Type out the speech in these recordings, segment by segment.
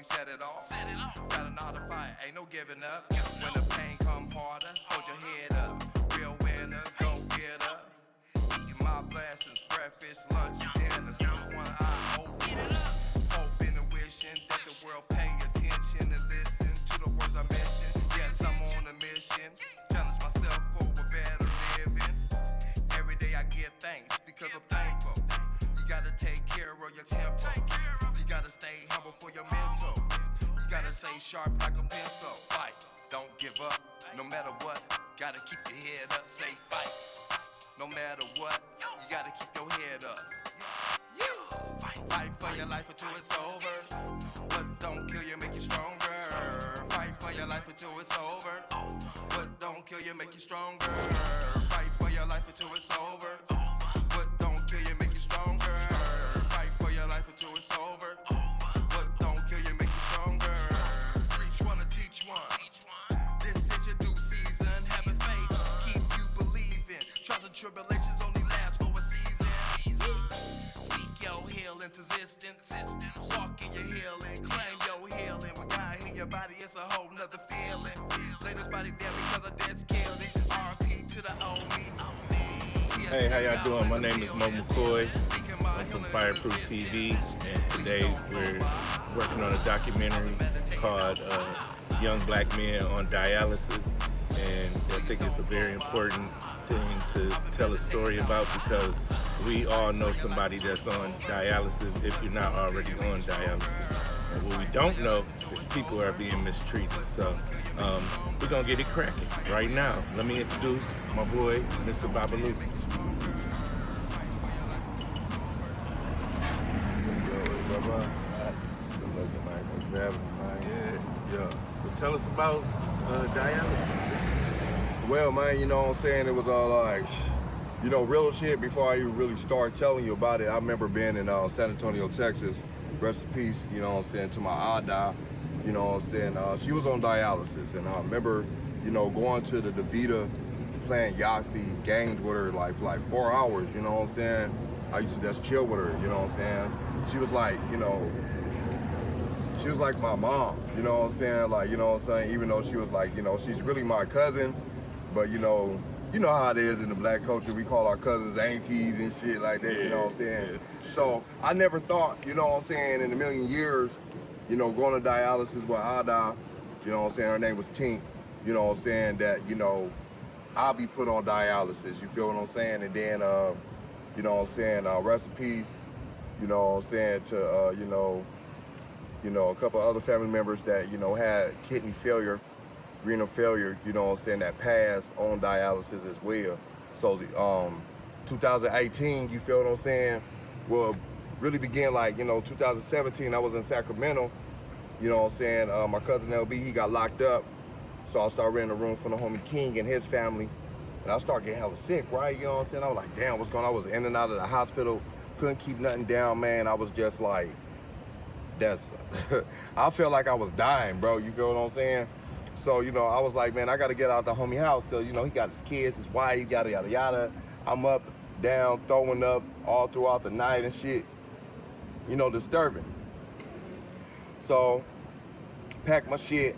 set it off. Gotta know how to fight, ain't no giving up. When the pain come harder, hold your head up. Real winner, go get up. Eating my blessings, breakfast, lunch, dinner. Still one eye open. Hoping and wishing that the world pay attention and listen to the words I mention. Yes, I'm on a mission. Challenge myself for a better living. Every day I give thanks because I'm thankful. You gotta take care of your tempo. You gotta stay humble for your mental. You gotta stay sharp like a pencil. Fight, don't give up, no matter what. Gotta keep your head up, say fight. No matter what, you gotta keep your head up. Fight for your life until it's over. What don't kill you make you stronger. Fight for your life until it's over. What don't kill you make you stronger. Fight for your life until it's over. What don't kill you make you stronger. Fight for your life until it's over. What don't kill you make you stronger. Reach one to teach one. This is your due season. Having faith, keep you believing. Trials and tribulations only last for a season. Speak your healing existence. Walk in your healing, claim your healing. When God heal your body, it's a whole nother feeling. Lay this body down because of death killed it. RP to the old me. Hey, how y'all doing? My name is MoeMcCoy. I'm from Fireproof TV, and today we're working on a documentary called Young Black Men on Dialysis, and I think it's a very important thing to tell a story about because we all know somebody that's on dialysis if you're not already on dialysis. And what we don't know is people are being mistreated. So we're gonna get it cracking right now. Let me introduce my boy, Mr. Babaluski. Yeah. So tell us about dialysis. Well, man, you know what I'm saying? It was all like, you know, real shit before I even really start telling you about it. I remember being in San Antonio, Texas. Rest in peace, you know what I'm saying, to my Ada. You know what I'm saying? She was on dialysis, and I remember, you know, going to the DeVita, playing Yahtzee games with her like for like 4 hours, you know what I'm saying? I used to just chill with her, you know what I'm saying? She was like, you know, she was like my mom, you know what I'm saying? Like, you know what I'm saying? Even though she was like, you know, she's really my cousin, but you know how it is in the black culture. We call our cousins aunties and shit like that, you know what I'm saying? So I never thought, you know what I'm saying, in a million years, you know, going to dialysis with Ada, you know what I'm saying, her name was Tink, you know what I'm saying, that, you know, I'll be put on dialysis, you feel what I'm saying? And then, you know what I'm saying, rest in peace, you know what I'm saying, to, you know, a couple other family members that, you know, had kidney failure, renal failure, you know what I'm saying, that passed on dialysis as well. So the 2018, you feel what I'm saying, well, really began like, you know, 2017, I was in Sacramento, you know what I'm saying, my cousin LB, he got locked up, so I started renting a room for the homie King and his family, and I started getting hella sick, right, you know what I'm saying, I was like, damn, what's going on? I was in and out of the hospital, couldn't keep nothing down, man, I was just like, I felt like I was dying, bro, you feel what I'm saying? So, you know, I was like, man, I gotta get out the homie house, cause, you know, he got his kids, his wife, yada, yada, yada. I'm up, down, throwing up all throughout the night and shit, you know, disturbing. So, packed my shit.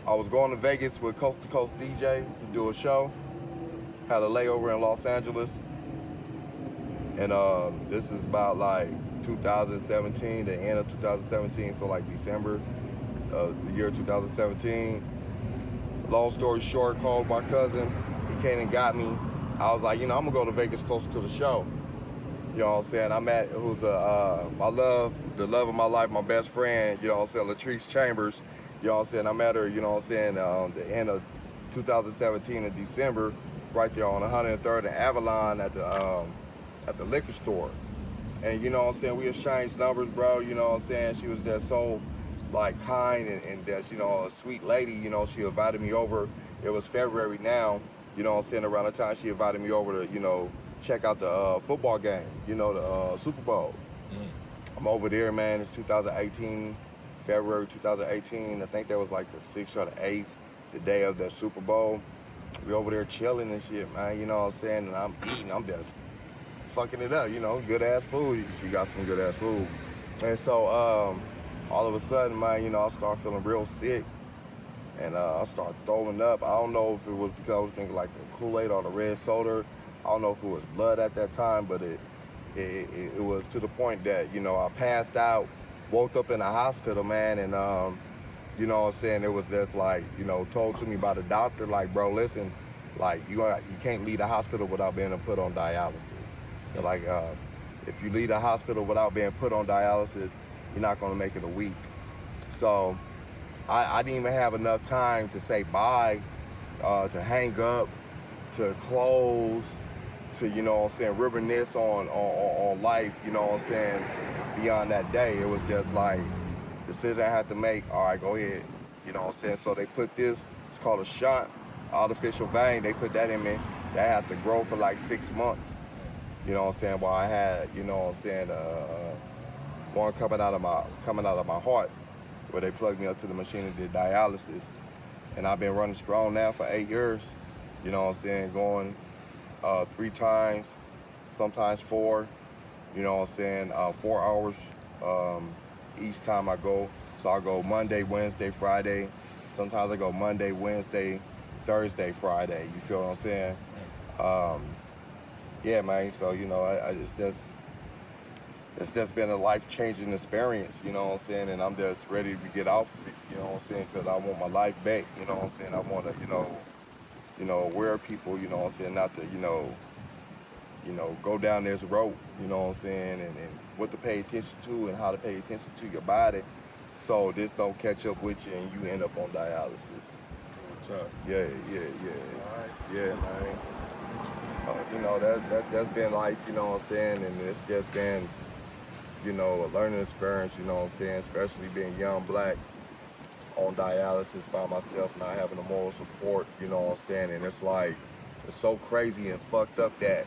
I was going to Vegas with Coast to Coast DJs to do a show. Had a layover in Los Angeles. And this is about like 2017, the end of 2017, so like December of the year 2017. Long story short, called my cousin. He came and got me. I was like, you know, I'm gonna go to Vegas closer to the show. You know what I'm saying? I met who's the love of my life, my best friend, you know what I'm saying, Latrice Chambers. You know what I'm saying? I met her, you know what I'm saying, the end of 2017 in December, right there on 103rd and Avalon at the liquor store. And you know what I'm saying, we exchanged numbers, bro, you know what I'm saying? She was just so like kind and just, you know, a sweet lady, you know, she invited me over. It was February now, you know what I'm saying, around the time she invited me over to, you know, check out the football game, you know, the Super Bowl. I'm over there, man, it's 2018, February 2018. I think that was like the 6th or the 8th, the day of the Super Bowl. We over there chilling and shit, man, you know what I'm saying, and I'm eating, I'm just fucking it up, you know, good ass food. You got some good ass food. And so, all of a sudden, man, I started feeling real sick. And I started throwing up. I don't know if it was because I was drinking like the Kool-Aid or the red soda. I don't know if it was blood at that time, but it was to the point that, I passed out, woke up in the hospital, man, and you know what I'm saying, it was just like, told to me by the doctor, like, bro, listen, like, you can't leave the hospital without being put on dialysis. Like, if you leave the hospital without being put on dialysis, you're not gonna make it a week. So I didn't even have enough time to say bye, to hang up, to close, to, reminisce on life, beyond that day. It was just like, decision I had to make, all right, go ahead, So they put this, it's called a shunt, artificial vein, they put that in me. That had to grow for like 6 months, while I had, one coming out of my heart, where they plugged me up to the machine and did dialysis. And I've been running strong now for 8 years, going 3 times, sometimes 4, 4 hours each time I go. So I go Monday, Wednesday, Friday. Sometimes I go Monday, Wednesday, Thursday, Friday. You feel what I'm saying? Yeah, man, so, it's just been a life-changing experience, and I'm just ready to get off of it, because I want my life back, I want to, aware people, not to, go down this road, and what to pay attention to and how to pay attention to your body, so this don't catch up with you and you end up on dialysis. What's up? Yeah. All right. Yeah, man. So, that's been life, and it's just been, a learning experience, especially being young black on dialysis by myself, not having a moral support, and it's like, it's so crazy and fucked up that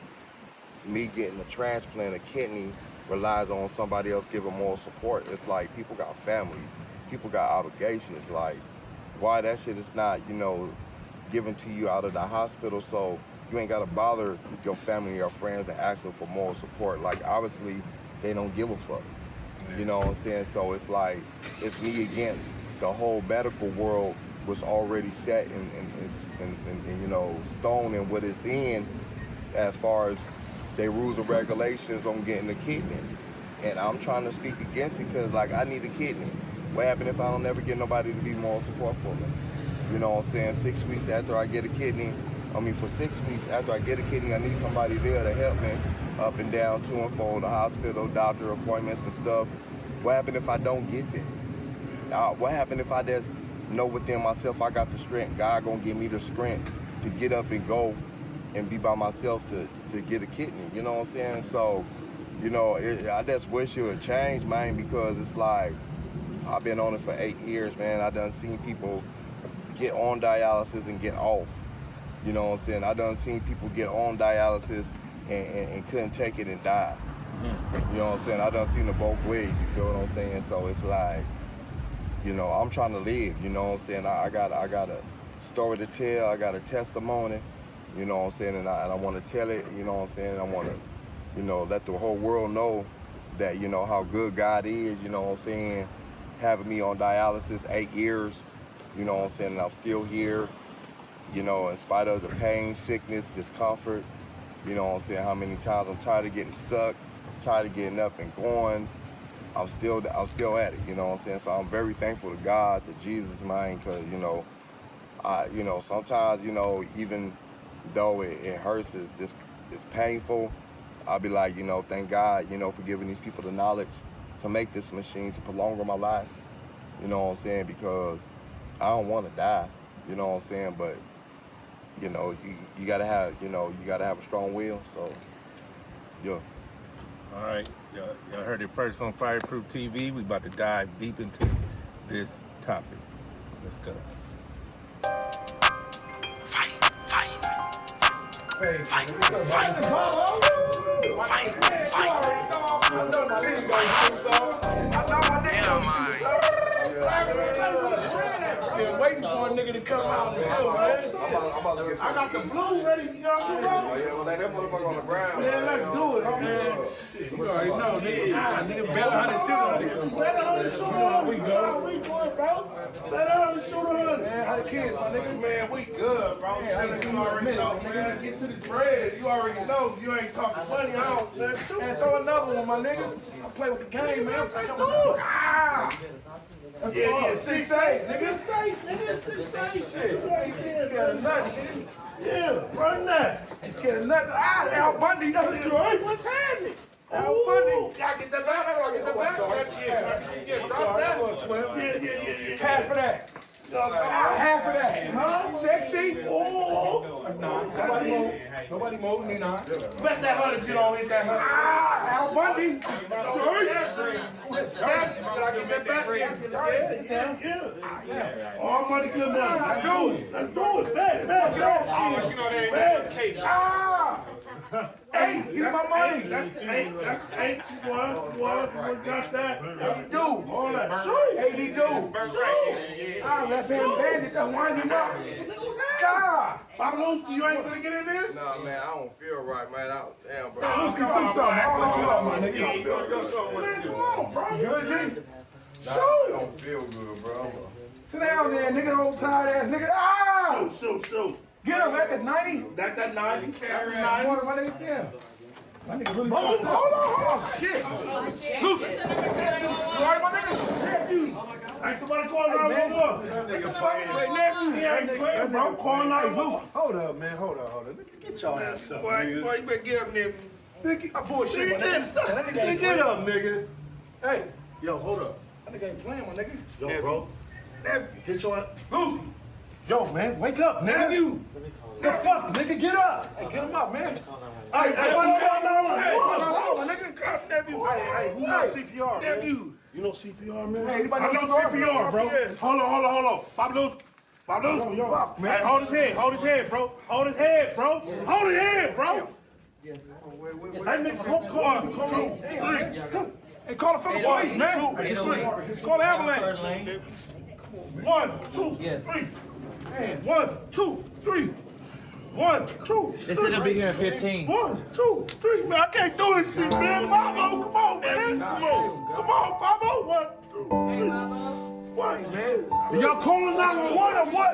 me getting a transplant, a kidney, relies on somebody else giving moral support. It's like, people got family, people got obligations, like, why that shit is not, given to you out of the hospital, so you ain't gotta bother your family or your friends and ask them for moral support. Like, obviously, they don't give a fuck. You know what I'm saying? So it's like, it's me against the whole medical world was already set and stone in what it's in as far as their rules and regulations on getting a kidney. And I'm trying to speak against it because, like, I need a kidney. What happens if I don't ever get nobody to be moral support for me? You know what I'm saying? 6 weeks after I get a kidney, for 6 weeks after I get a kidney, I need somebody there to help me up and down, to and fro, the hospital, doctor appointments and stuff. What happened if I don't get there? What happened if I just know within myself I got the strength? God gonna give me the strength to get up and go and be by myself to get a kidney, you know what I'm saying? So, I just wish it would change, man, because it's like, I've been on it for 8 years, man. I done seen people get on dialysis and get off. You know what I'm saying? I done seen people get on dialysis and couldn't take it and die. You know what I'm saying? I done seen it both ways, you feel what I'm saying? So it's like, I'm trying to live, you know what I'm saying? I got a story to tell, I got a testimony, you know what I'm saying? And I want to tell it, you know what I'm saying? I want to, let the whole world know that, how good God is, you know what I'm saying? Having me on dialysis 8 years, you know what I'm saying? And I'm still here, in spite of the pain, sickness, discomfort, you know what I'm saying? How many times I'm tired of getting stuck, tired of getting up and going. I'm still at it, you know what I'm saying? So I'm very thankful to God, to Jesus, man, because, sometimes, even though it hurts, it's painful, I'll be like, thank God, for giving these people the knowledge to make this machine, to prolong my life, you know what I'm saying? Because I don't want to die, you know what I'm saying? But, you gotta have, a strong will, so, yeah. All right, y'all heard it first on Fireproof TV. We about to dive deep into this topic. Let's go. Been waiting for a nigga to come out and show, man. I'm about to get some. I got the blue ready, y'all. Oh, yeah, well, lay that motherfucker on the ground. Man, let's do it, man. Shit, you already know, nigga. Nigga, better 100 shooter on here. Better 100 shooter on. We go. We good, bro. Better 100 shooter on. Man, how the kids, my nigga? Man, we good, bro. Shit, you already know, man. Get to this bread. You already know. You ain't talking money. I don't, man. Shoot. And throw another one, my nigga. I play with the game, man. Ah! Yeah, 6'8", nigga. 6'8", nigga. 6'8". Shit, you ain't scared of nothing, nigga. Yeah, run that. Ain't scared of nothing. Ah, Al Bundy, that's Detroit. What's happening? Al Bundy. Gotta get the back. Yeah, drop that. Yeah. Half of that. Half of that. Huh? Sexy? Oh. That's not. Nobody moved. Me not. Bet that 100 you don't hit that 100. Ah, Al Bundy. Sorry. Can I get that back? Yeah. All money, good money. Let's do it. Bet. Get off. You know that ain't cake. Ah. 8, give my money. That's 8. You got that. 82. All that. Shoot. 82. Ah, left hand bandit. That wind him up. Ah. Babaluski, you ain't gonna get in this? Nah, man, I don't feel right, man. Damn, bro. Babaluski, do something. Man, come on, bro. You good, G? I don't feel good, bro. Sit down there, nigga, old tired ass nigga. Ah! Shoot. Get him, that's 90. That's that 90. Carry 90. My nigga, yeah. My nigga really talking. Hold on. Shit. Look. You alright, my nigga? Ain't somebody calling out no more. That nigga playing. Wait, nephew. He ain't playing, bro. Calling out loose. Hold up, man. Hold up. Get your ass up, Boy, you better get up, nigga. I bullshit, my nigga. Get up, nigga. Hey. Yo, hold up. That nigga ain't playing, my nigga. Yo, bro. Get your ass. Lucy. Yo, man, wake up, nigga. You. Wake up, nigga. Get up. Hey, get him up, man. Hey, Hey, nephew. Hey, who knows CPR, man? Nephew. You know CPR, man? Hey, anybody I know CPR, bro. Hold on. Babaluski. Yo. Hey, hold his head, bro. Hold his head, bro. Hey, nigga, come on. Hey, call the fucking police, man. Call the ambulance. 1, 2, 3. Man, 1, 2, 3. 1, 2, 3. They said they'll be here in 15. 1, 2, 3. Man, I can't do this shit, man. Bobo, come on, man. Come on, Bobo. 1, 2, 3. What, man? Y'all calling 911 or what?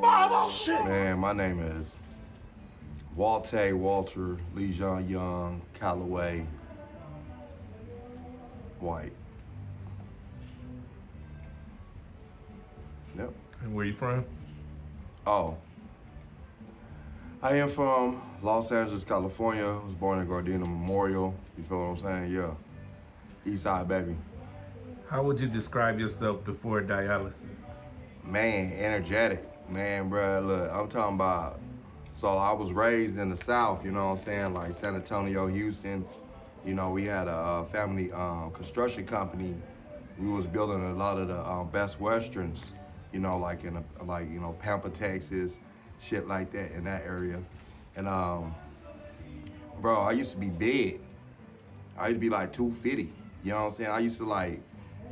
Bobo. Shit. Man, my name is Walter Lejean Young Calloway White. Yep. And where you from? Oh. I am from Los Angeles, California. I was born in Gardena Memorial. You feel what I'm saying? Yeah. East Side, baby. How would you describe yourself before dialysis? Man, energetic. Man, bruh, look, I'm talking about, so I was raised in the South, you know what I'm saying? Like San Antonio, Houston. You know, we had a family construction company. We was building a lot of the Best Westerns, you know, like in Pampa, Texas, shit like that in that area. And bro, I used to be big. I used to be like 250. You know what I'm saying? I used to like,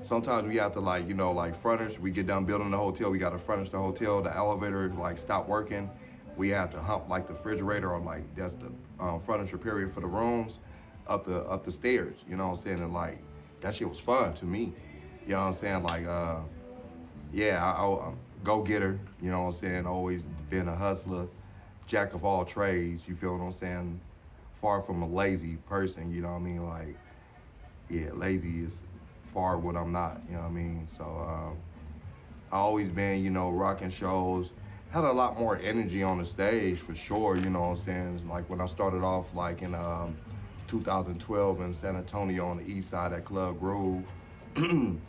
sometimes we have to like, you know, like furnish. We get done building the hotel, we gotta furnish the hotel. The elevator like stopped working. We have to hump like the refrigerator or like that's the furniture period for the rooms up the stairs. You know what I'm saying? And like that shit was fun to me. You know what I'm saying? Like yeah, I go-getter. You know what I'm saying? Always been a hustler, jack of all trades. You feel what I'm saying? Far from a lazy person. You know what I mean? Like yeah, lazy is far what I'm not, you know what I mean? So I always been, you know, rocking shows, had a lot more energy on the stage for sure, you know what I'm saying? Like when I started off like in 2012 in San Antonio on the east side at Club Groove, they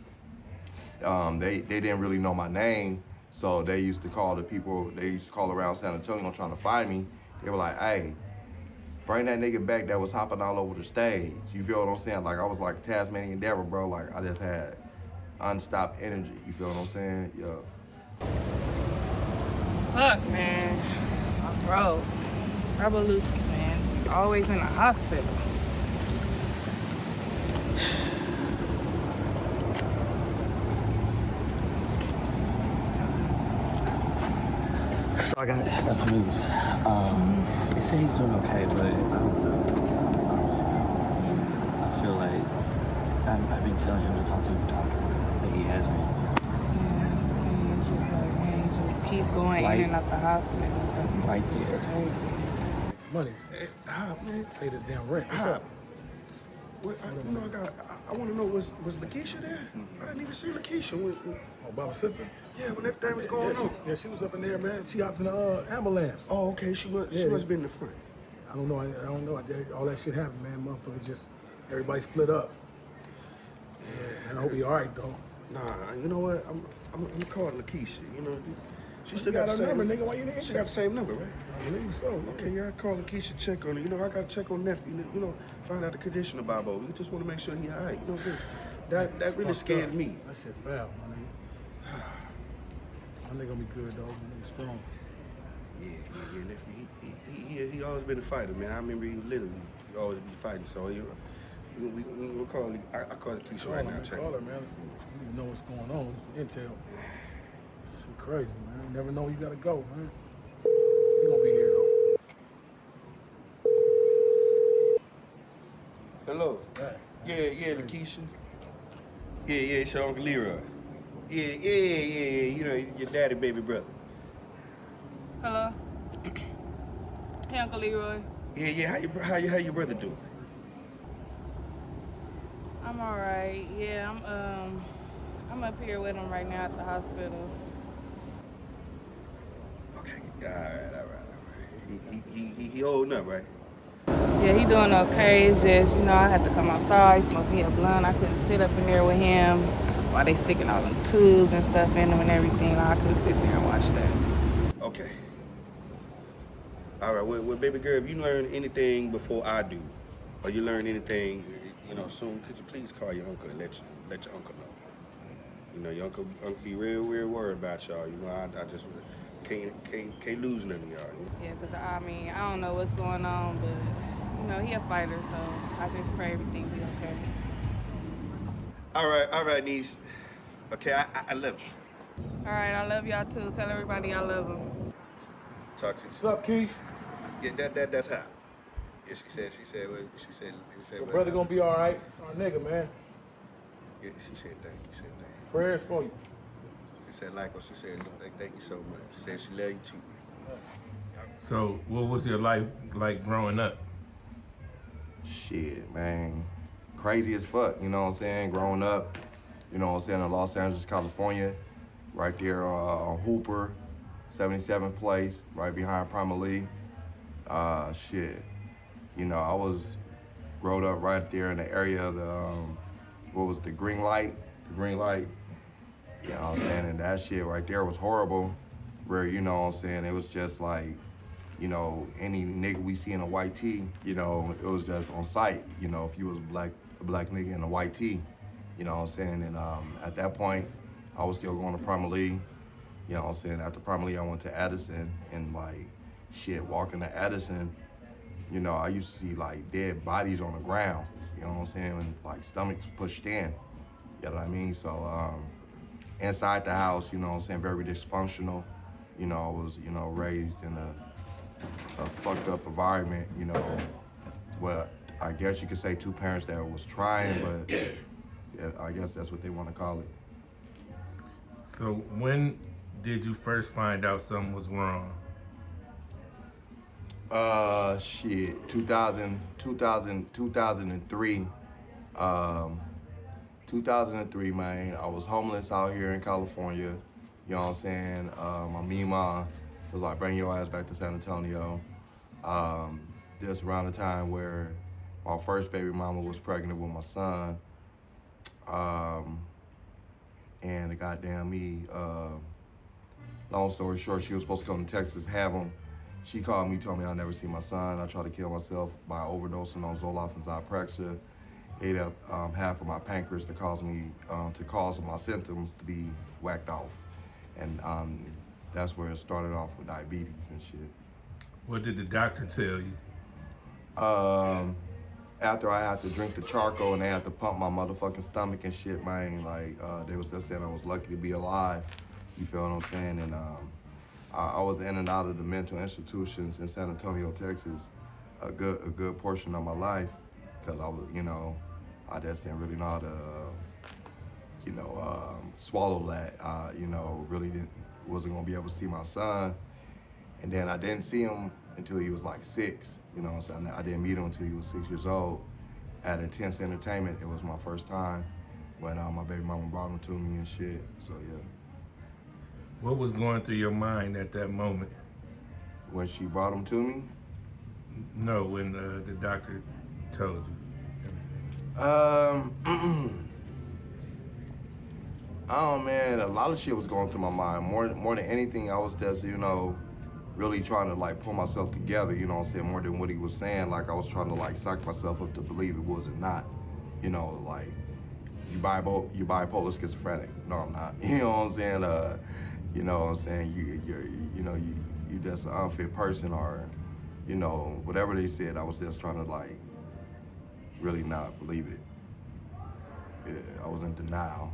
didn't really know my name, so they used to call around San Antonio trying to find me. They were like, hey, bring that nigga back that was hopping all over the stage. You feel what I'm saying? Like I was like Tasmanian Devil, bro. Like I just had unstopped energy. You feel what I'm saying? Yeah. Fuck, man. Bro. Babaluski, man. Always in the hospital. So I got some news. They say he's doing okay, but I don't know. I feel like I've been telling him to talk to his doctor, but he hasn't. Yeah, it's just like, man, just keep going in and out the hospital. Right there. Money. Hey, man, pay this damn rent. What's up? What, I want to know, was Lakeisha there? I didn't even see Lakeisha. Oh, Baba's sister? Yeah, when everything was going on. Yeah, she was up in there, man. She hopped in the ambulance. Oh, okay. She must have been in the front. I don't know. I don't know. All that shit happened, man. Motherfucker just, everybody split up. Yeah, and I hope he all right, though. Nah, you know what? I'm calling Lakeisha. You know, she still got the same number, nigga. Why you She got the same number, right? I believe so. Okay, yeah, I call Lakeisha, check on her. You know, I got to check on nephew. You know, find out the condition of Bobo. We just want to make sure he all right. You know, that really scared me. That shit foul, my nigga. My nigga gonna be good, though. My nigga strong. Yeah, nephew. He always been a fighter, man. I remember he was little. He always be fighting. So we'll call. I call Lakeisha right now. Check. Call her, man. You know what's going on. Intel. Shit crazy, man. You never know you gotta go, man. He gonna be here, though. Hello. Yeah, Lakeisha. Yeah, it's your Uncle Leroy. Yeah, you know, your daddy baby brother. Hello? Hey, Uncle Leroy. Yeah, how your brother doing? I'm all right. Yeah, I'm up here with him right now at the hospital. Okay, all right. He holding up, right? Yeah, he doing okay. It's just, you know, I had to come outside, smoke me a blunt. I couldn't sit up in there with him while they sticking all them tubes and stuff in him and everything. I couldn't sit there and watch that. Okay. All right, well, baby girl, if you learn anything before I do, or you learn anything, you know, soon, could you please call your uncle and let your uncle know? You know, your uncle be real worried about y'all. You know, I just can't lose none of y'all. You know? Yeah, because, I mean, I don't know what's going on, but, you know, he a fighter, so I just pray everything be okay. All right, niece. Okay, I love you. All right, I love y'all too. Tell everybody I love them. Talk to you. What's up, Keith? Yeah, that's how. Yeah, she said. Your brother gonna be all right. It's our nigga, man. Yeah, she said thank you. Prayers for you. She said like what she said. Thank you so much. She said she love you too. So, what was your life like growing up? Shit, man. Crazy as fuck, you know what I'm saying? Growing up, you know what I'm saying, in Los Angeles, California, right there on Hooper, 77th place, right behind Primal Lee. Shit. You know, I was growing up right there in the area of the green light? The green light. You know what I'm saying? And that shit right there was horrible. Where, you know what I'm saying, it was just like, you know, any nigga we see in a white tee, you know, it was just on sight. You know, if you was a black nigga in a white tee, you know what I'm saying? And at that point, I was still going to Primal Lee. You know what I'm saying? After Primal Lee, I went to Addison, and like, shit, walking to Addison, you know, I used to see like dead bodies on the ground, you know what I'm saying? And like stomachs pushed in, you know what I mean? So inside the house, you know what I'm saying, very dysfunctional. You know, I was, you know, raised in a fucked up environment, you know. Well, I guess you could say two parents that was trying, but yeah, I guess that's what they want to call it. So when did you first find out something was wrong? Shit, 2003. 2003, man. I was homeless out here in California. You know what I'm saying? My mama was like, bring your ass back to San Antonio. This around the time where my first baby mama was pregnant with my son. And the goddamn me, long story short, she was supposed to come to Texas, have him. She called me, told me I'd never see my son. I tried to kill myself by overdosing on Zoloft and Zyprexa. Ate up half of my pancreas to cause my symptoms to be whacked off. And that's where it started off with diabetes and shit. What did the doctor tell you? After I had to drink the charcoal and they had to pump my motherfucking stomach and shit, man, like, they was just saying I was lucky to be alive. You feel what I'm saying? And I was in and out of the mental institutions in San Antonio, Texas, a good portion of my life, because I was, I just didn't really know how to, swallow that. Really wasn't gonna be able to see my son, and then I didn't see him until he was like 6. So I didn't meet him until he was 6 years old. At Intense Entertainment, it was my first time when my baby mama brought him to me and shit. So yeah. What was going through your mind at that moment? When she brought him to me? No, when the doctor told you. Oh man, a lot of shit was going through my mind. More than anything, I was just, really trying to like pull myself together, more than what he was saying. Like I was trying to like psych myself up to believe it was or not. Like you bipolar schizophrenic. No, I'm not. You know what I'm saying? You just an unfit person, or whatever they said. I was just trying to like really not believe it. Yeah, I was in denial.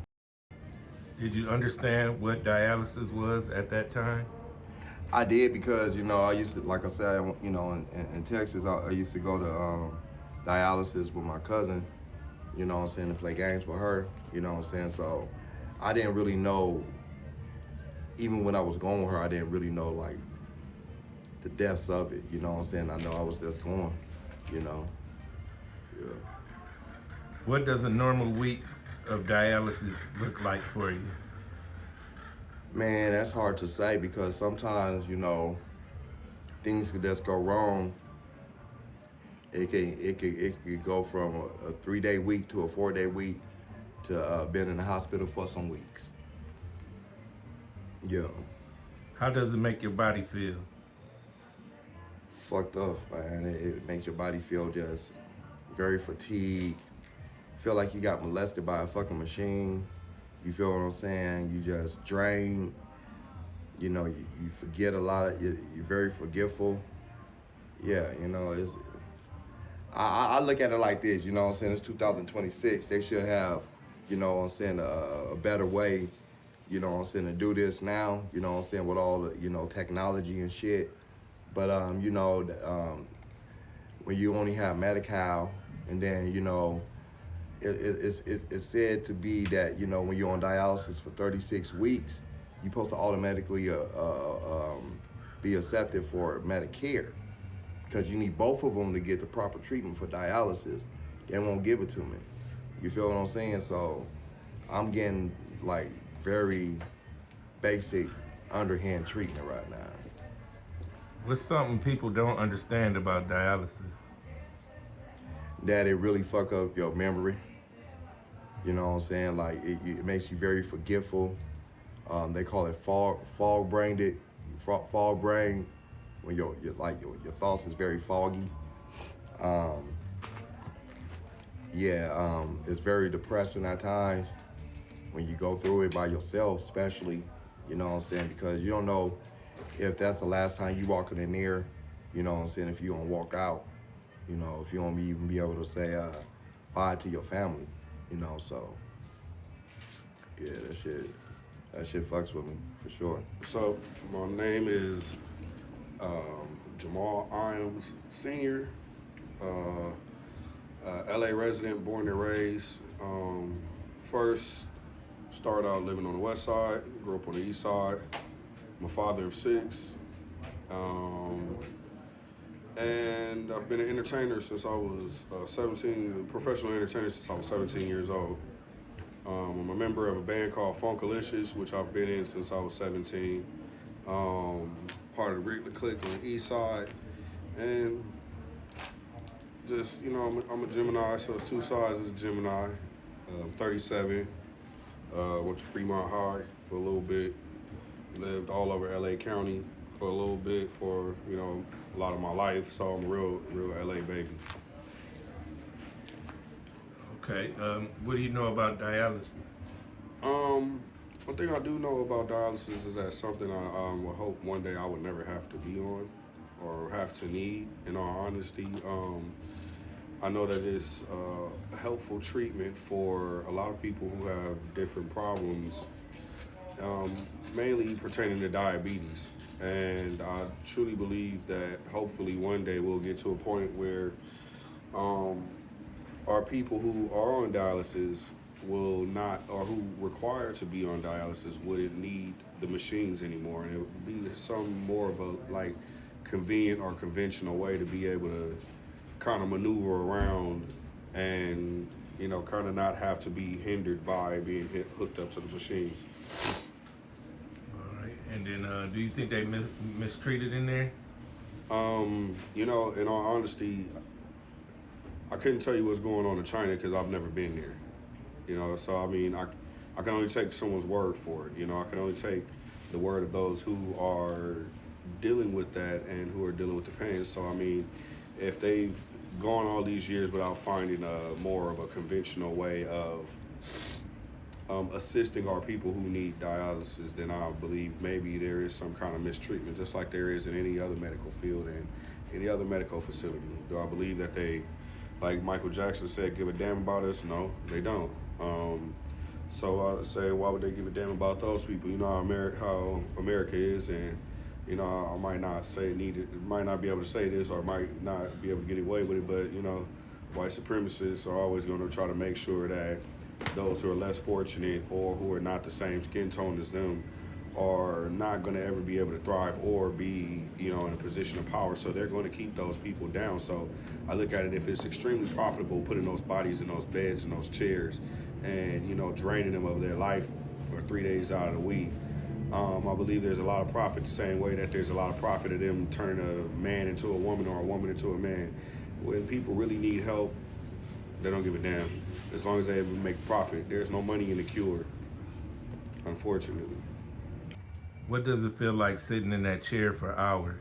Did you understand what dialysis was at that time? I did, because I used to, like I said, in Texas, I used to go to dialysis with my cousin, to play games with her, So I didn't really know, even when I was going with her, I didn't really know like the depths of it, I know I was just going, Yeah. What does a normal week of dialysis look like for you? Man, that's hard to say, because sometimes, things could just go wrong. It could go from a 3-day week to a 4-day week to being in the hospital for some weeks. Yeah. How does it make your body feel? Fucked up, man. It makes your body feel just very fatigued. Feel like you got molested by a fucking machine. You feel what I'm saying? You just drain. You forget a lot. You're very forgetful. Yeah, it's. I look at it like this. It's 2026. They should have, a better way. To do this now. With all the technology and shit. But when you only have Medi-Cal, and then it's said to be that, when you're on dialysis for 36 weeks, you're supposed to automatically be accepted for Medicare, because you need both of them to get the proper treatment for dialysis. They won't give it to me. You feel what I'm saying? So I'm getting like very basic underhand treatment right now. What's something people don't understand about dialysis? That it really fuck up your memory. You know what I'm saying? Like it makes you very forgetful. They call it fog brain, when your thoughts is very foggy. It's very depressing at times when you go through it by yourself, especially. You know what I'm saying? Because you don't know if that's the last time you walking in there. You know what I'm saying? If you gonna walk out. If you won't even be able to say bye to your family, so yeah, that shit fucks with me for sure. So my name is Jamal Iams Sr., LA resident, born and raised. First started out living on the west side, grew up on the east side. I'm a father of 6. And I've been an entertainer since I was 17, professional entertainer since I was 17 years old. I'm a member of a band called Funkalicious, which I've been in since I was 17. Part of the Wrigley Clique on the east side. And just, I'm a Gemini, so it's 2 sides of the Gemini. I'm 37, went to Fremont High for a little bit, lived all over LA County for a little bit for, a lot of my life, so I'm a real LA baby. Okay, what do you know about dialysis? One thing I do know about dialysis is that something I would hope one day I would never have to be on or have to need, in all honesty. I know that it's a helpful treatment for a lot of people who have different problems, mainly pertaining to diabetes. And I truly believe that hopefully one day we'll get to a point where our people who are on dialysis will not, or who require to be on dialysis, wouldn't need the machines anymore, and it would be some more of a like convenient or conventional way to be able to kind of maneuver around and, you know, kind of not have to be hindered by being hooked up to the machines. All right. And then, do you think they mistreated in there? You know, in all honesty, I couldn't tell you what's going on in China because I've never been there. You know, so I mean, I can only take someone's word for it. You know, I can only take the word of those who are dealing with that and who are dealing with the pain. So I mean, if they've gone all these years without finding a more of a conventional way of assisting our people who need dialysis, then I believe maybe there is some kind of mistreatment, just like there is in any other medical field and any other medical facility. Do I believe that they, like Michael Jackson said, give a damn about us? No, they don't. So I say, why would they give a damn about those people? You know how America is, and you know, I might not might not be able to say this, or might not be able to get away with it, but you know, white supremacists are always going to try to make sure that those who are less fortunate or who are not the same skin tone as them are not going to ever be able to thrive or be, you know, in a position of power. So they're going to keep those people down. So I look at it, if it's extremely profitable putting those bodies in those beds and those chairs and, you know, draining them of their life for 3 days out of the week, I believe there's a lot of profit the same way that there's a lot of profit of them turning a man into a woman or a woman into a man. When people really need help, they don't give a damn. As long as they able to make profit, there's no money in the cure, unfortunately. What does it feel like sitting in that chair for hours?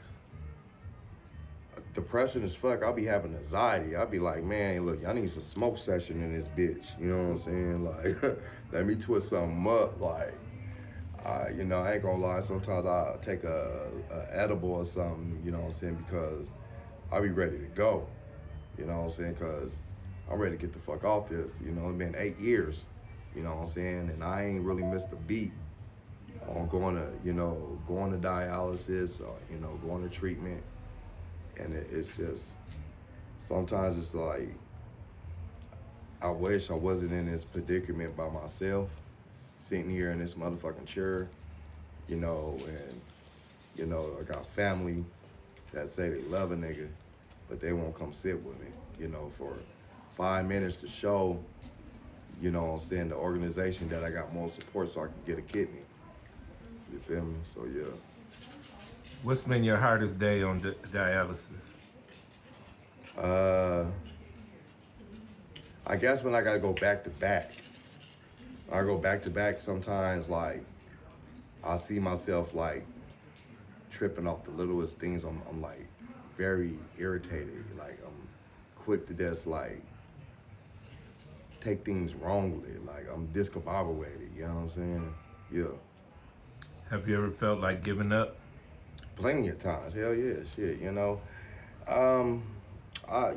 Depression as fuck. I'll be having anxiety. I'll be like, man, look, y'all need some smoke session in this bitch. You know what I'm saying? Like, let me twist something up. Like, you know, I ain't gonna lie. Sometimes I'll take a edible or something, you know what I'm saying? Because I'll be ready to go. You know what I'm saying? Because I'm ready to get the fuck off this. You know, it's been 8 years, you know what I'm saying? And I ain't really missed a beat on going to dialysis or, you know, going to treatment. And it's just, sometimes it's like, I wish I wasn't in this predicament by myself, sitting here in this motherfucking chair, you know, and, you know, I got family that say they love a nigga, but they won't come sit with me, you know, for 5 minutes to show, you know what I'm saying, the organization that I got more support so I can get a kidney. You feel me? So, yeah. What's been your hardest day on dialysis? I guess when I gotta go back to back. I go back to back sometimes, like, I see myself, like, tripping off the littlest things. I'm like, very irritated. Like, I'm quick to just, like, take things wrongly. Like, I'm discombobulated, you know what I'm saying? Yeah. Have you ever felt like giving up? Plenty of times, hell yeah, shit, you know.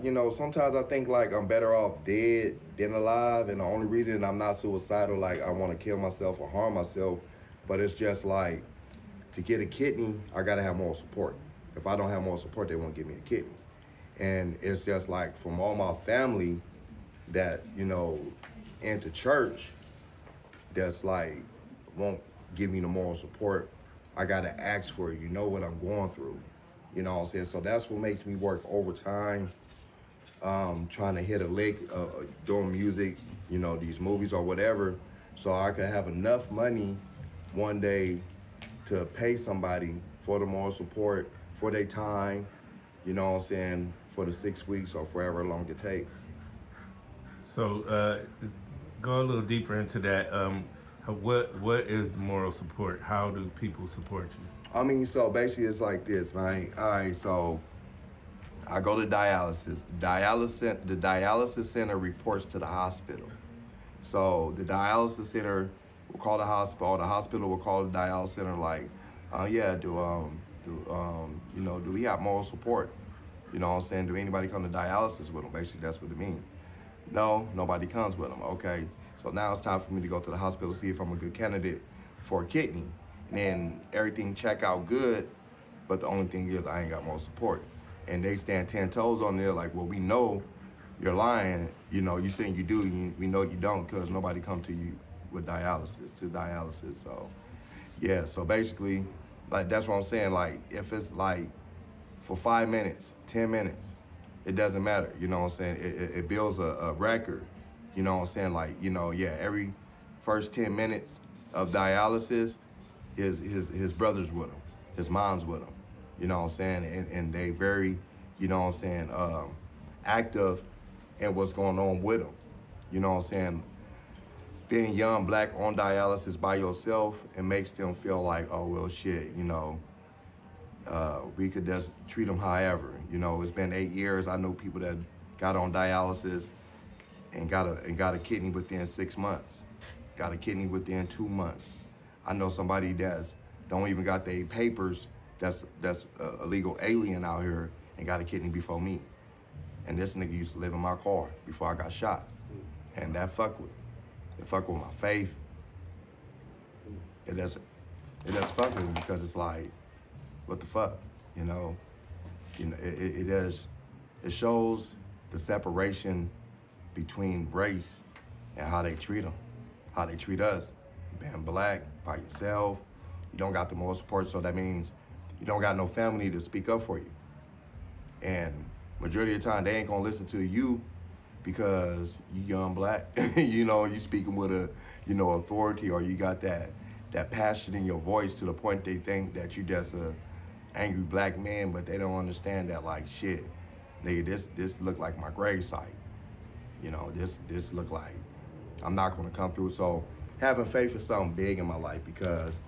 You know, sometimes I think like I'm better off dead than alive, and the only reason I'm not suicidal, like I want to kill myself or harm myself, but it's just like, to get a kidney, I gotta have more support. If I don't have more support, they won't give me a kidney. And it's just like, from all my family that, you know, into church, that's like, won't give me the moral support, I gotta ask for it. You know what I'm going through. You know what I'm saying? So that's what makes me work overtime, trying to hit a lick, doing music, you know, these movies or whatever, so I could have enough money one day to pay somebody for the moral support, for their time, you know what I'm saying, for the 6 weeks or forever long it takes. So go a little deeper into that. What is the moral support? How do people support you? I mean, so basically it's like this, right? All right, so I go to dialysis. The dialysis center reports to the hospital. So the dialysis center will call the hospital will call the dialysis center like, yeah, do we have moral support? You know what I'm saying? Do anybody come to dialysis with them? Basically, that's what it means. No, nobody comes with them. Okay, so now it's time for me to go to the hospital, see if I'm a good candidate for a kidney. And then everything check out good. but the only thing is I ain't got more support. And they stand 10 toes on there like, well, we know you're lying. You know, you saying you do, we know you don't, because nobody come to you with dialysis. So, yeah, so basically, like, that's what I'm saying. Like, if it's like for 5 minutes, 10 minutes, it doesn't matter. You know what I'm saying? It builds a record. You know what I'm saying? Like, you know, yeah, every first 10 minutes of dialysis, his brother's with him, his mom's with him. You know what I'm saying? And they very, you know what I'm saying, active in what's going on with them. You know what I'm saying? Being young, black, on dialysis by yourself, it makes them feel like, oh, well, shit, you know, we could just treat them however. You know, it's been 8 years. I know people that got on dialysis and got a kidney within 6 months, got a kidney within 2 months. I know somebody that's don't even got their papers, that's a legal alien out here and got a kidney before me. And this nigga used to live in my car before I got shot. And that fuck with my faith. It does fuck with me because it's like, what the fuck, you know? It shows the separation between race and how they treat them, how they treat us. Being black, by yourself, you don't got the most support, so that means you don't got no family to speak up for you. And majority of the time, they ain't gonna listen to you because you young black, you know, you speaking with a, you know, authority, or you got that passion in your voice to the point they think that you just a angry black man, but they don't understand that, like, shit, nigga, this look like my gravesite. You know, this look like I'm not gonna come through. So having faith is something big in my life, because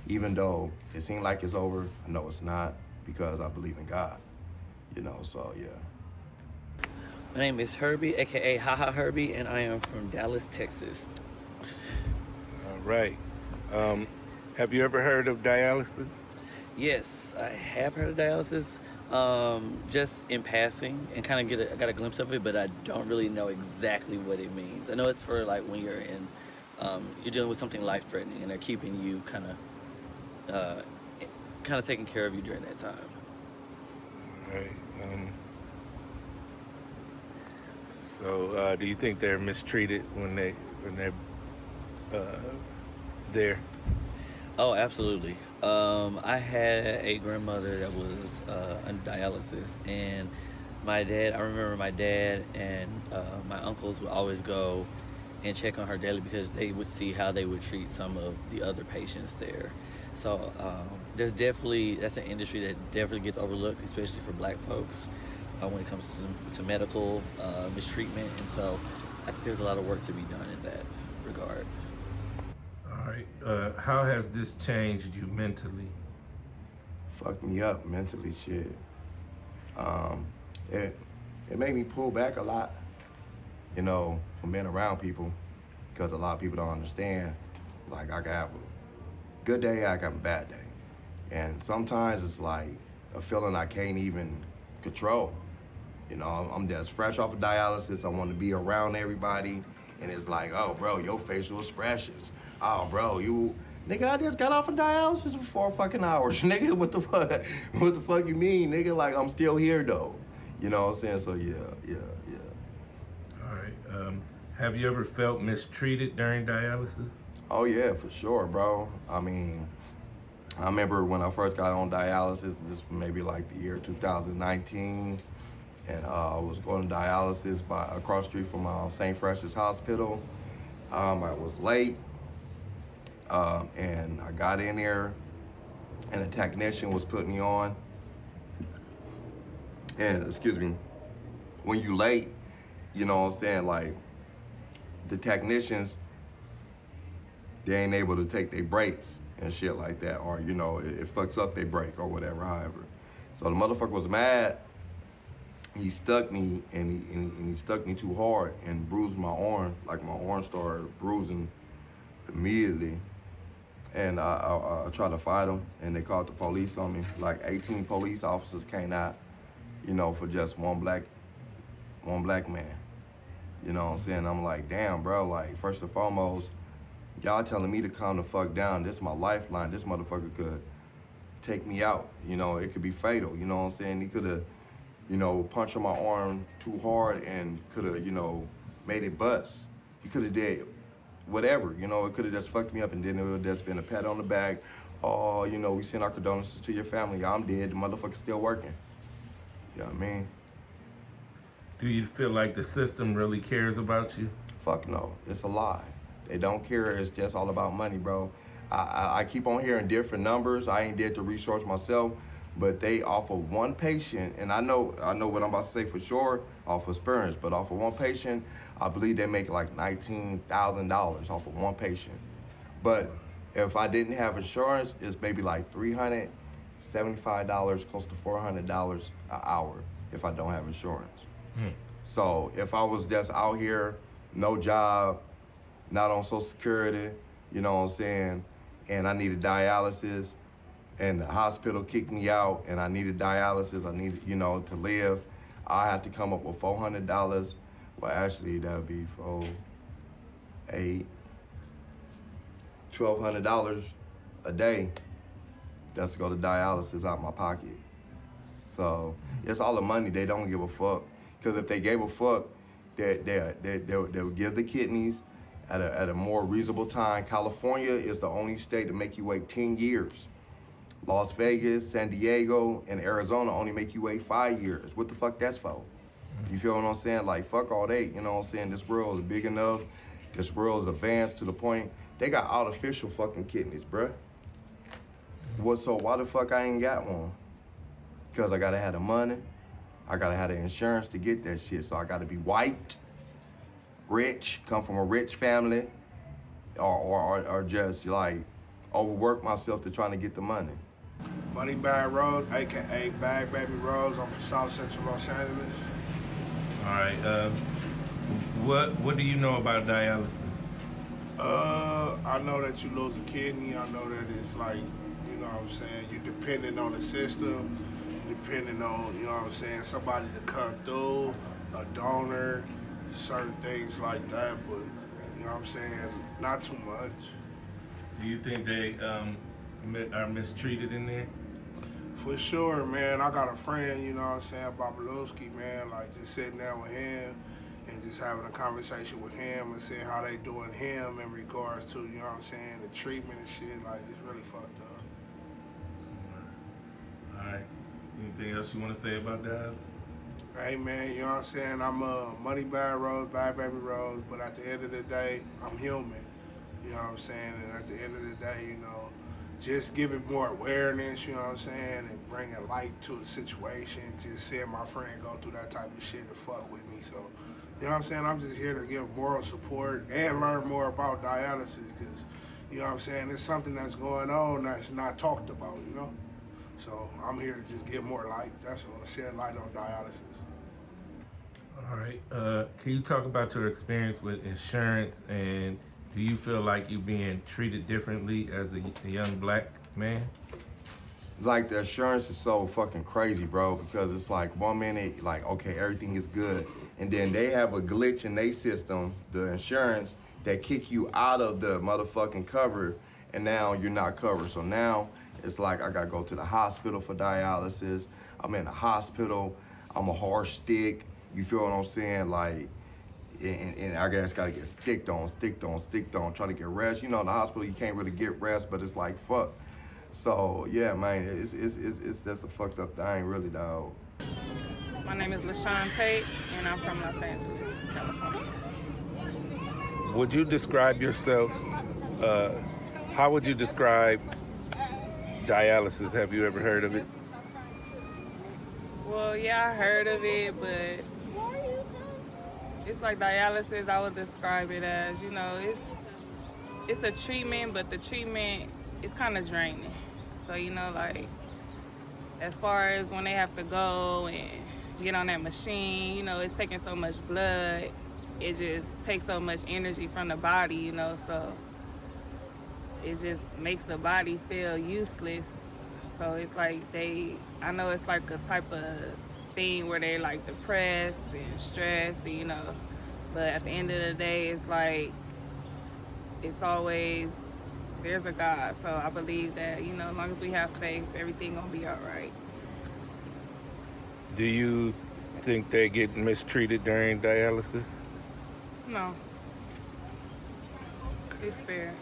even though it seemed like it's over, I know it's not, because I believe in God. You know, so yeah. My name is Herbie, aka Haha Herbie, and I am from Dallas, Texas. All right. Have you ever heard of dialysis? Yes, I have heard of dialysis, just in passing, and kind of got a glimpse of it, but I don't really know exactly what it means. I know it's for like when you're in, you're dealing with something life-threatening, and they're keeping you kind of taking care of you during that time. All right. So, do you think they're mistreated when they're there? Oh, absolutely. I had a grandmother that was on dialysis, and I remember my dad and my uncles would always go and check on her daily, because they would see how they would treat some of the other patients there. So that's an industry that definitely gets overlooked, especially for black folks, when it comes to medical mistreatment. And so I think there's a lot of work to be done in that regard. All right. How has this changed you mentally? Fucked me up mentally, shit. It made me pull back a lot, you know, from being around people, because a lot of people don't understand. Like, I can have a good day, I can have a bad day. And sometimes it's like a feeling I can't even control. You know, I'm just fresh off of dialysis. I want to be around everybody. And it's like, oh, bro, your facial expressions. Oh, bro, nigga, I just got off of dialysis for 4 fucking hours. Nigga, what the fuck? What the fuck you mean, nigga? Like, I'm still here, though. You know what I'm saying? So, yeah. All right. Have you ever felt mistreated during dialysis? Oh, yeah, for sure, bro. I mean, I remember when I first got on dialysis, this was maybe like the year 2019, and I was going to dialysis across the street from St. Francis Hospital. I was late, and I got in there, and a technician was putting me on. And, excuse me, when you late, you know what I'm saying, like, the technicians, they ain't able to take their breaks and shit like that, or, you know, it fucks up their break or whatever, however. So the motherfucker was mad. He stuck me, and he stuck me too hard and bruised my arm. Like, my arm started bruising immediately. And I tried to fight him, and they called the police on me. Like, 18 police officers came out, you know, for just one black man. You know what I'm saying? I'm like, damn, bro, like, first and foremost, y'all telling me to calm the fuck down. This is my lifeline. This motherfucker could take me out. You know, it could be fatal. You know what I'm saying? He could have, you know, punched on my arm too hard and could have, you know, made it bust. He could have did whatever. You know, it could have just fucked me up, and then it would have just been a pat on the back. Oh, you know, we send our condolences to your family. I'm dead. The motherfucker's still working. You know what I mean? Do you feel like the system really cares about you? Fuck no, it's a lie. They don't care, it's just all about money, bro. I keep on hearing different numbers. I ain't did the research myself, but they offer one patient, and I know what I'm about to say for sure, off of experience, but off of one patient, I believe they make like $19,000 off of one patient. But if I didn't have insurance, it's maybe like $375, close to $400 an hour if I don't have insurance. So if I was just out here, no job, not on Social Security, you know what I'm saying, and I needed dialysis, and the hospital kicked me out, and I needed dialysis, I needed, you know, to live, I had to come up with $400. Well, actually, that would be $1,200 a day just to go to dialysis out my pocket. So it's all the money. They don't give a fuck. Because if they gave a fuck, they would give the kidneys at a more reasonable time. California is the only state to make you wait 10 years. Las Vegas, San Diego, and Arizona only make you wait 5 years. What the fuck that's for? You feel what I'm saying? Like, fuck all that, you know what I'm saying? This world is big enough. This world is advanced to the point, they got artificial fucking kidneys, bruh. So why the fuck I ain't got one? Because I gotta have the money. I gotta have the insurance to get that shit. So I gotta be white, rich, come from a rich family, or just like overwork myself to trying to get the money. Money Bag Road, aka Bag Baby Rose. I'm from South Central Los Angeles. All right. What do you know about dialysis? I know that you lose a kidney. I know that it's like, you know what I'm saying, you're dependent on the system, depending on, you know what I'm saying, somebody to come through, a donor, certain things like that, but, you know what I'm saying, not too much. Do you think they are mistreated in there? For sure, man. I got a friend, you know what I'm saying, Babaluski, man, like just sitting there with him and just having a conversation with him and seeing how they doing him in regards to, you know what I'm saying, the treatment and shit, like it's really fucked up. All right. Anything else you want to say about dialysis? Hey man, you know what I'm saying, I'm a Money Bag Rose, Bag Baby Rose, but at the end of the day, I'm human. You know what I'm saying? And at the end of the day, you know, just giving more awareness, you know what I'm saying, and bringing light to the situation, just seeing my friend go through that type of shit to fuck with me. So, you know what I'm saying, I'm just here to give moral support and learn more about dialysis because, you know what I'm saying, it's something that's going on that's not talked about, you know? So I'm here to just give more light, that's all, shed light on dialysis. All right. Can you talk about your experience with insurance, and do you feel like you're being treated differently as a young black man? Like, the insurance is so fucking crazy, bro, because it's like 1 minute, like, okay, everything is good. And then they have a glitch in their system, the insurance, that kick you out of the motherfucking cover, and now you're not covered. So now it's like I gotta go to the hospital for dialysis. I'm in the hospital, I'm a hard stick, you feel what I'm saying? Like, and I just gotta get sticked on, trying to get rest. You know, in the hospital, you can't really get rest, but it's like, fuck. So, yeah, man, it's just a fucked up thing, really, dog. My name is LaShawn Tate, and I'm from Los Angeles, California. Would you describe yourself, how would you describe dialysis? Have you ever heard of it? Well, yeah, I heard of it, but it's like dialysis, I would describe it as, you know, it's a treatment, but the treatment is kind of draining. So, you know, like, as far as when they have to go and get on that machine, you know, it's taking so much blood, it just takes so much energy from the body, you know, so it just makes the body feel useless. So it's like I know it's like a type of thing where they're like depressed and stressed, you know, but at the end of the day, it's like, it's always there's a God. So I believe that, you know, as long as we have faith, everything gonna be all right. Do you think they get mistreated during dialysis? No, it's fair.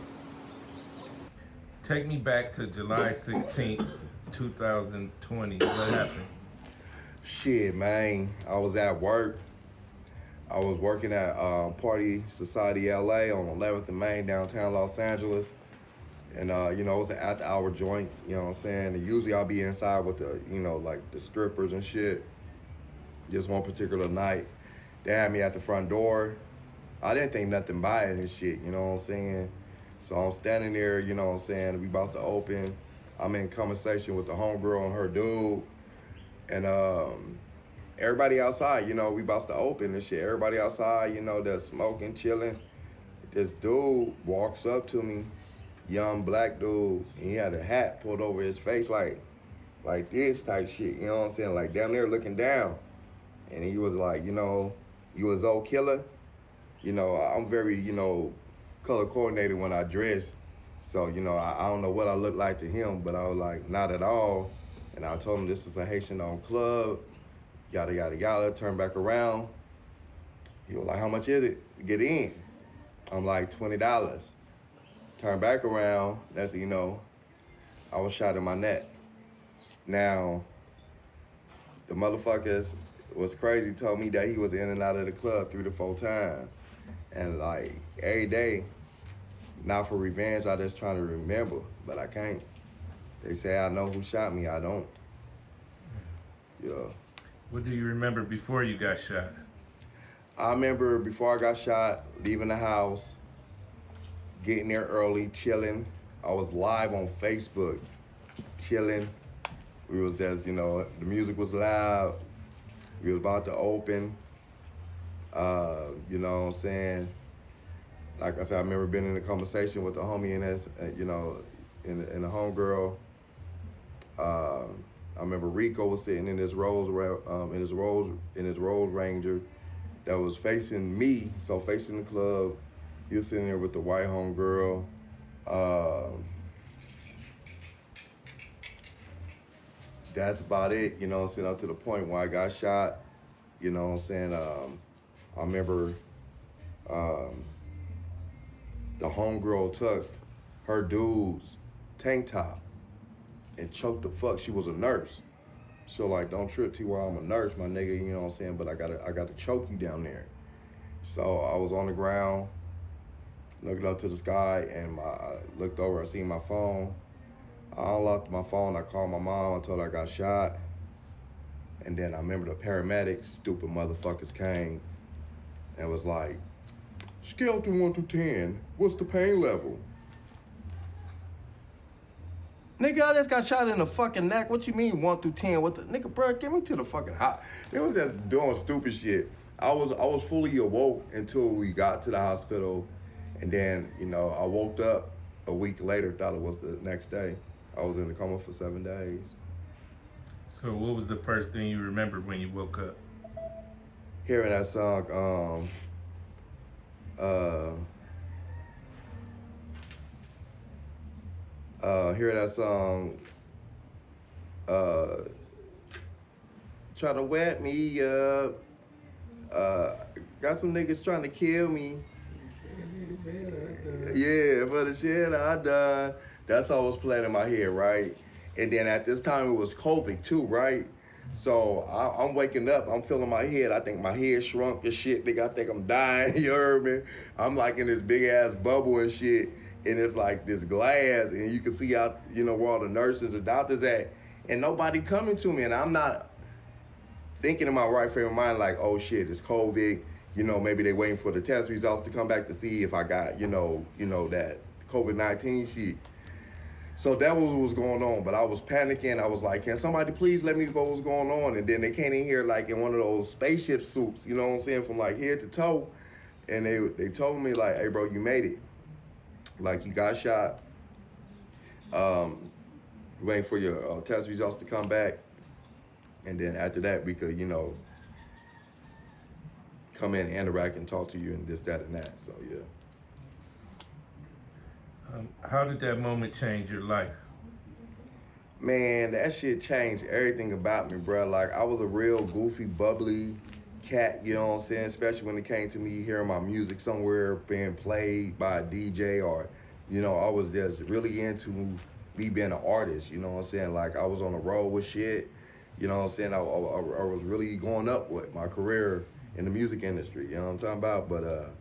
Take me back to July 16th, 2020. What happened? Shit, man. I was at work. I was working at Party Society LA on 11th and Main, downtown Los Angeles. And, you know, it was an after-hour joint, you know what I'm saying? And usually I'll be inside with the, you know, like the strippers and shit. Just one particular night, they had me at the front door. I didn't think nothing by it and shit, you know what I'm saying? So I'm standing there, you know what I'm saying? We about to open. I'm in conversation with the homegirl and her dude. And everybody outside, you know, we about to open and shit. Everybody outside, you know, they're smoking, chilling. This dude walks up to me, young black dude, and he had a hat pulled over his face like this type shit, you know what I'm saying? Like down there looking down. And he was like, you know, you a Zoe killer? You know, I'm very, you know, color coordinated when I dress. So, you know, I don't know what I look like to him, but I was like, not at all. And I told him this is a Haitian-owned club, yada, yada, yada, turn back around. He was like, how much is it to get in? I'm like, $20. Turn back around, that's, you know, I was shot in my neck. Now, the motherfuckers was crazy, told me that he was in and out of the club 3 to 4 times. And like, every day, not for revenge, I just trying to remember, but I can't. They say I know who shot me, I don't. Yeah. What do you remember before you got shot? I remember before I got shot, leaving the house, getting there early, chilling. I was live on Facebook, chilling. We was there, you know, the music was loud. We was about to open. You know what I'm saying? Like I said, I remember being in a conversation with the homie and his, you know, and the homegirl. I remember Rico was sitting in his Rolls Ranger that was facing me, so facing the club. He was sitting there with the white homegirl. That's about it, you know what I'm saying, up to the point where I got shot. You know what I'm saying? I remember the homegirl tucked her dude's tank top and choked the fuck. She was a nurse. So like, don't trip T while I'm a nurse, my nigga, you know what I'm saying? But I gotta choke you down there. So I was on the ground, looking up to the sky, and I looked over, I seen my phone. I unlocked my phone, I called my mom, I told her I got shot. And then I remember the paramedics, stupid motherfuckers, came and was like, scale through 1 to 10, what's the pain level? Nigga, I just got shot in the fucking neck. What you mean 1 through 10? What the nigga, bro? Get me to the fucking hot. They was just doing stupid shit. I was fully awoke until we got to the hospital, and then, you know, I woke up a week later, thought it was the next day. I was in the coma for 7 days. So what was the first thing you remembered when you woke up? Hearing that song, hearing that song, try to wet me up, got some niggas trying to kill me. Yeah, for the shit I done. That's all was playing in my head, right? And then at this time, it was COVID too, right? So I'm waking up, I'm feeling my head. I think my head shrunk and shit. Nigga, I think I'm dying, you heard me? I'm like in this big ass bubble and shit. And it's like this glass, and you can see out, you know, where all the nurses and doctors at. And nobody coming to me, and I'm not thinking in my right frame of mind like, oh shit, it's COVID. You know, maybe they waiting for the test results to come back to see if I got, you know that COVID-19 shit. So that was what was going on, but I was panicking. I was like, can somebody please let me know what's going on? And then they came in here like in one of those spaceship suits, you know what I'm saying, from like head to toe. And they told me like, hey bro, you made it. Like you got shot. Waiting for your test results to come back. And then after that, we could, you know, come in, interact, and talk to you and this, that, and that, so yeah. How did that moment change your life? Man, that shit changed everything about me, bro. Like, I was a real goofy, bubbly cat, you know what I'm saying? Especially when it came to me hearing my music somewhere being played by a DJ or, you know, I was just really into me being an artist, you know what I'm saying? Like, I was on the road with shit, you know what I'm saying? I was really going up with my career in the music industry, you know what I'm talking about? But,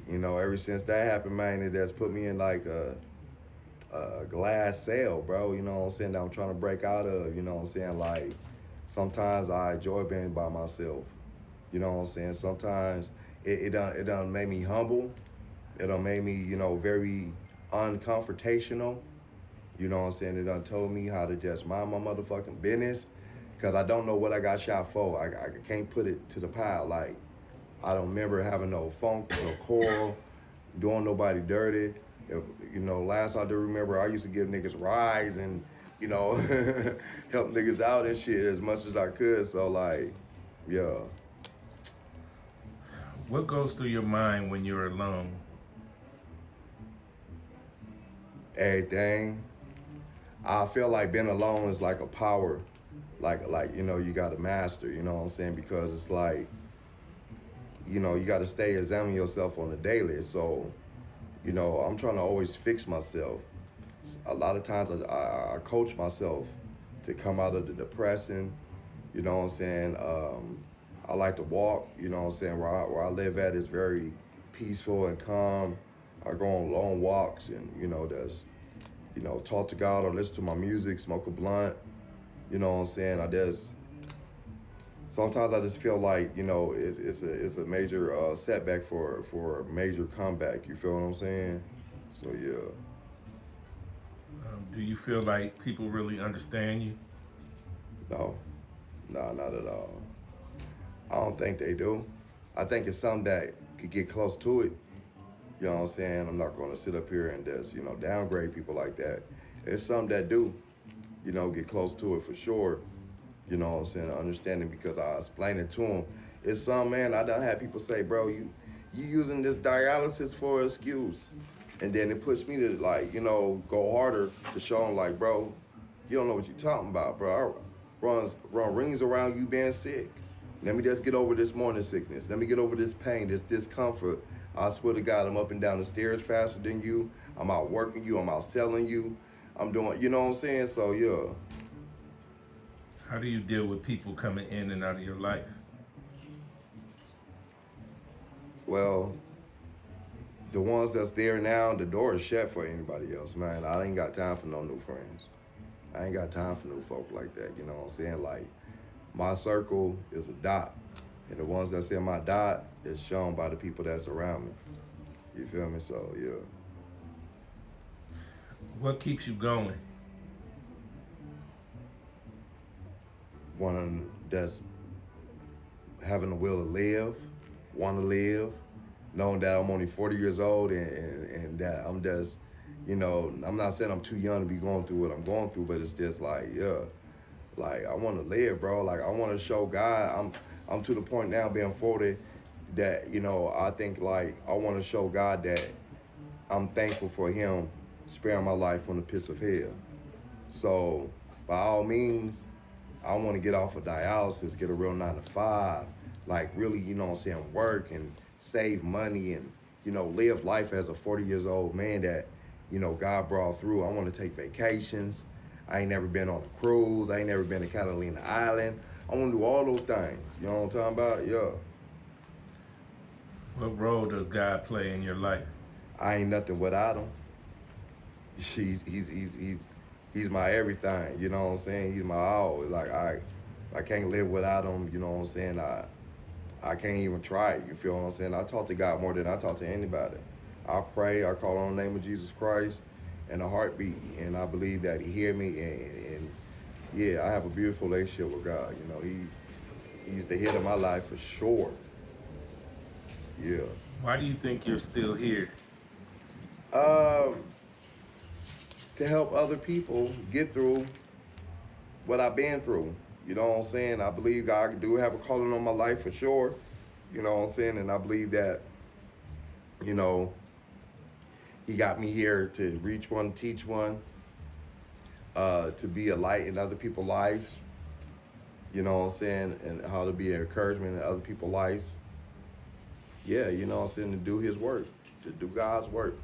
you know, ever since that happened, man, it has put me in like a glass cell, bro, you know what I'm saying, that I'm trying to break out of, you know what I'm saying? Like, sometimes I enjoy being by myself, you know what I'm saying? Sometimes it done make me humble, it done made me, you know, very unconfrontational, you know what I'm saying? It done told me how to just mind my motherfucking business, because I don't know what I got shot for. I can't put it to the pile. Like, I don't remember having no funk, no quarrel, doing nobody dirty. If, you know, last I do remember, I used to give niggas rides and, you know, help niggas out and shit as much as I could. So, like, yeah. What goes through your mind when you're alone? Everything. I feel like being alone is like a power, like you know, you got to master, you know what I'm saying? Because it's like, you know, you got to stay examining yourself on the daily. So, you know, I'm trying to always fix myself. A lot of times I coach myself to come out of the depression, you know what I'm saying? I like to walk, you know what I'm saying? Where I live at is very peaceful and calm. I go on long walks and, you know, you know, talk to God or listen to my music, smoke a blunt, you know what I'm saying? Sometimes I just feel like, you know, it's a major setback for a major comeback. You feel what I'm saying? So yeah. Do you feel like people really understand you? No, not at all. I don't think they do. I think it's something that could get close to it. You know what I'm saying? I'm not going to sit up here and just, you know, downgrade people like that. It's some that do, you know, get close to it for sure. You know what I'm saying? Understanding because I explained it to them. It's some, man, I done had people say, bro, you using this dialysis for an excuse. And then it puts me to, like, you know, go harder to show them, like, bro, you don't know what you're talking about, bro. I run rings around you being sick. Let me just get over this morning sickness. Let me get over this pain, this discomfort. I swear to God, I'm up and down the stairs faster than you. I'm out working you. I'm out selling you. I'm doing, you know what I'm saying? So, yeah. How do you deal with people coming in and out of your life? Well, the ones that's there now, the door is shut for anybody else, man. I ain't got time for no new friends. I ain't got time for new folk like that, you know what I'm saying? Like, my circle is a dot. And the ones that's in my dot is shown by the people that's around me. You feel me? So, yeah. What keeps you going? One that's having the will to live, want to live, knowing that I'm only 40 years old and that I'm just, you know, I'm not saying I'm too young to be going through what I'm going through, but it's just like, yeah, like I want to live, bro. Like I want to show God. I'm to the point now being 40 that, you know, I think like I want to show God that I'm thankful for him sparing my life from the pits of hell. So by all means, I want to get off of dialysis, get a real 9-to-5, like really, you know what I'm saying, work and save money and, you know, live life as a 40 years old man that, you know, God brought through. I want to take vacations. I ain't never been on a cruise. I ain't never been to Catalina Island. I want to do all those things. You know what I'm talking about? Yeah. What role does God play in your life? I ain't nothing without him. He's my everything, you know what I'm saying? He's my all. Like I can't live without him, you know what I'm saying? I can't even try it, you feel what I'm saying? I talk to God more than I talk to anybody. I pray, I call on the name of Jesus Christ and a heartbeat, and I believe that he hear me, and yeah, I have a beautiful relationship with God, you know? He's the head of my life for sure. Yeah. Why do you think you're still here? To help other people get through what I've been through. You know what I'm saying? I believe God do have a calling on my life for sure. You know what I'm saying? And I believe that, you know, He got me here to reach one, teach one, to be a light in other people's lives. You know what I'm saying? And how to be an encouragement in other people's lives. Yeah, you know what I'm saying? To do his work, to do God's work,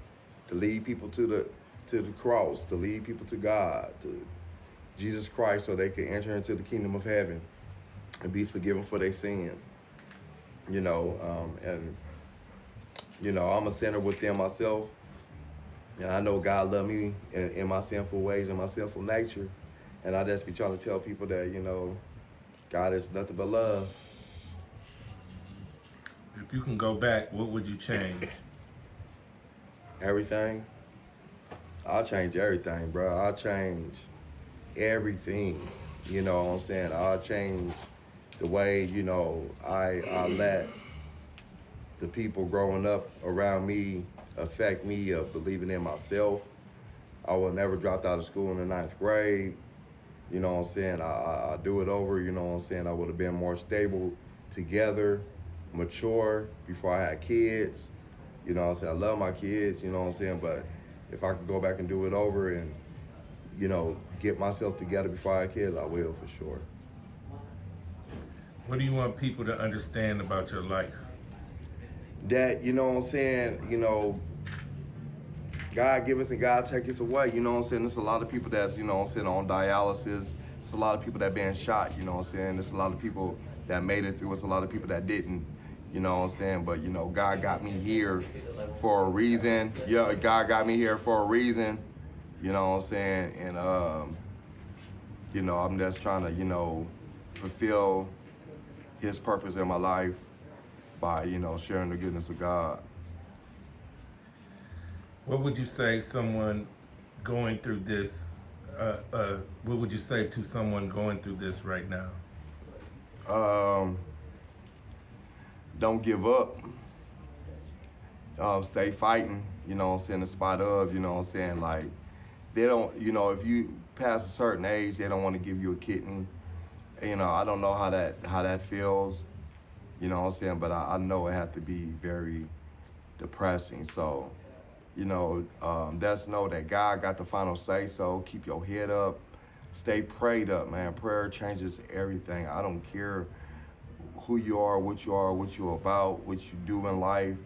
to lead people to the cross, to lead people to God, to Jesus Christ, so they can enter into the kingdom of heaven and be forgiven for their sins. You know, and you know, I'm a sinner within myself, and I know God love me in my sinful ways and my sinful nature, and I just be trying to tell people that, you know, God is nothing but love. If you can go back, what would you change? Everything. I'll change everything, bro. I'll change everything. You know what I'm saying? I'll change the way, you know, I let the people growing up around me affect me of believing in myself. I will never drop out of school in the 9th grade. You know what I'm saying? I do it over, you know what I'm saying? I would have been more stable, together, mature before I had kids. You know what I'm saying? I love my kids, you know what I'm saying? But if I could go back and do it over and, you know, get myself together before I had kids, I will for sure. What do you want people to understand about your life? That, you know what I'm saying, you know, God giveth and God taketh away, you know what I'm saying? There's a lot of people that's, you know what I'm saying, on dialysis. There's a lot of people that been shot, you know what I'm saying? There's a lot of people that made it through. There's a lot of people that didn't, you know what I'm saying? But, you know, God got me here for a reason. Yeah, God got me here for a reason, you know what I'm saying? And, you know, I'm just trying to, you know, fulfill his purpose in my life by, you know, sharing the goodness of God. What would you say someone going through this, what would you say to someone going through this right now? Don't give up. Stay fighting, you know what I'm saying, in spite of, you know what I'm saying, like, they don't, you know, if you pass a certain age, they don't want to give you a kidney. You know, I don't know how that feels, you know what I'm saying, but I know it had to be very depressing. So, you know, just know that God got the final say, so keep your head up, stay prayed up, man. Prayer changes everything. I don't care who you are, what you're about, what you do in life.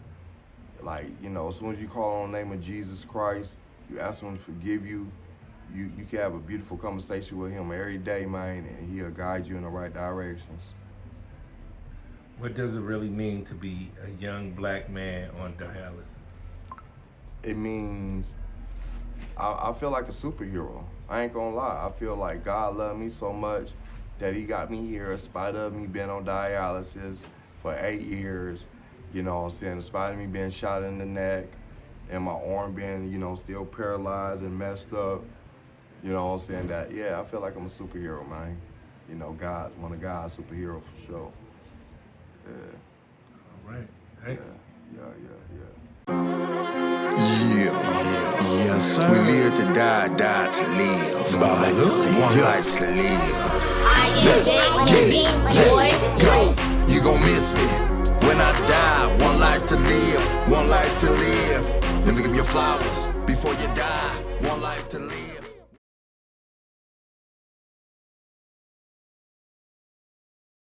Like, you know, as soon as you call on the name of Jesus Christ, you ask him to forgive you, you can have a beautiful conversation with him every day, man, and he'll guide you in the right directions. What does it really mean to be a young black man on dialysis? It means I feel like a superhero. I ain't gonna lie. I feel like God loved me so much that he got me here in spite of me being on dialysis for 8 years, you know what I'm saying, in spite of me being shot in the neck and my arm being, you know, still paralyzed and messed up. You know what I'm saying? That, yeah, I feel like I'm a superhero, man. You know, God, one of God's superheroes for sure. Yeah. All right. Thank you. Yes, sir. We live to die, die to live. Babaluski. One life to live. Let's get it. Let's go. You gon' miss me when I die. One life to live. One life to live. Let me give you flowers before you die. One life to live.